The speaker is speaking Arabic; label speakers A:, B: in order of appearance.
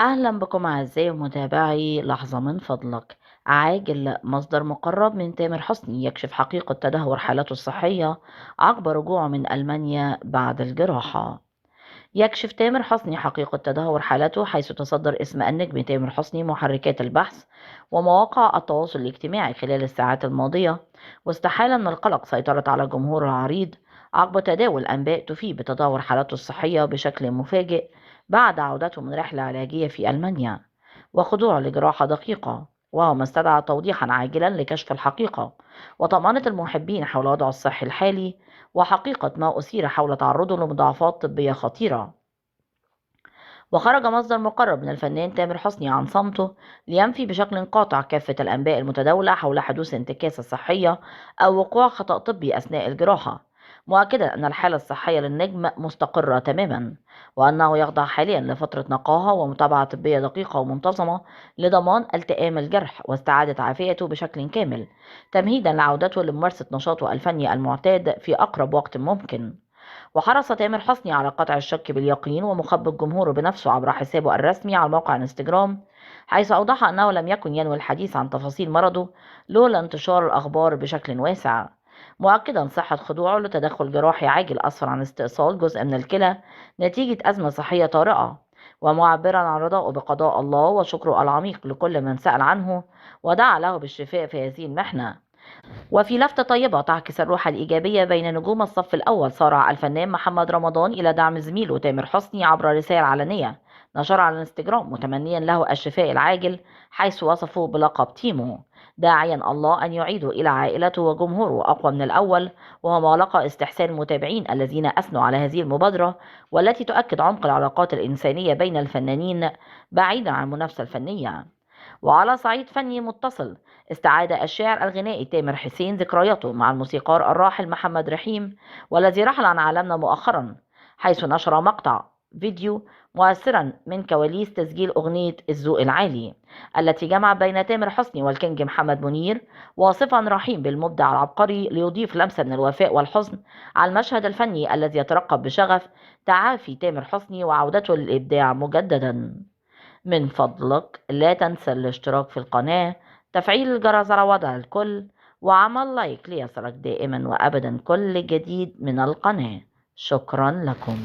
A: أهلا بكم أعزائي ومتابعي لحظة من فضلك. عاجل مصدر مقرب من تامر حسني يكشف حقيقة تدهور حالته الصحية عقب رجوعه من ألمانيا بعد الجراحة. يكشف تامر حسني حقيقة تدهور حالته، حيث تصدر اسم النجم تامر حسني محركات البحث ومواقع التواصل الاجتماعي خلال الساعات الماضية، واستحال من القلق سيطرت على جمهور العريض عقب تداول أنباء تفيد بتدهور حالته الصحية بشكل مفاجئ بعد عودته من رحلة علاجية في ألمانيا وخضوعه لجراحة دقيقة، وهو ما استدعى توضيحا عاجلا لكشف الحقيقة وطمأنة المحبين حول وضعه الصحي الحالي وحقيقة ما أثير حول تعرضه لمضاعفات طبية خطيرة. وخرج مصدر مقرب من الفنان تامر حسني عن صمته لينفي بشكل قاطع كافة الأنباء المتداولة حول حدوث انتكاسة صحية أو وقوع خطأ طبي أثناء الجراحة، مؤكدا أن الحالة الصحية للنجم مستقرة تماما، وأنه يخضع حاليا لفترة نقاهة ومتابعة طبية دقيقة ومنتظمة لضمان التئام الجرح واستعادة عافيته بشكل كامل، تمهيدا لعودته لممارسة نشاطه الفني المعتاد في أقرب وقت ممكن. وحرص تامر حسني على قطع الشك باليقين ومخبط جمهوره بنفسه عبر حسابه الرسمي على موقع انستجرام، حيث أوضح أنه لم يكن ينوي الحديث عن تفاصيل مرضه لولا انتشار الأخبار بشكل واسع، مؤكدا صحة خضوعه لتدخل جراحي عاجل أسفر عن استئصال جزء من الكلى نتيجة أزمة صحية طارئة، ومعبرا عن رضاه بقضاء الله وشكره العميق لكل من سأل عنه ودعا له بالشفاء في هذه المحنة. وفي لفتة طيبة تعكس الروح الإيجابية بين نجوم الصف الأول، سارع الفنان محمد رمضان إلى دعم زميله تامر حسني عبر رسائل علنية نشرها على الانستجرام متمنيا له الشفاء العاجل، حيث وصفه بلقب تيمو، داعيا الله أن يعيده إلى عائلته وجمهوره أقوى من الأول، وهو ما لقى استحسان المتابعين الذين أثنوا على هذه المبادرة والتي تؤكد عمق العلاقات الإنسانية بين الفنانين بعيدا عن المنافسة الفنية. وعلى صعيد فني متصل، استعاد الشاعر الغنائي تامر حسين ذكرياته مع الموسيقار الراحل محمد رحيم والذي رحل عن عالمنا مؤخرا، حيث نشر مقطع فيديو مؤثرا من كواليس تسجيل أغنية الذوق العالي التي جمع بين تامر حسني والكينج محمد منير، واصفا رحيم بالمبدع العبقري ليضيف لمسة من الوفاء والحزن على المشهد الفني الذي يترقب بشغف تعافي تامر حسني وعودته للإبداع مجددا. من فضلك لا تنسى الاشتراك في القناة، تفعيل الجرس على وضع الكل، وعمل لايك ليصلك دائما وأبدا كل جديد من القناة. شكرا لكم.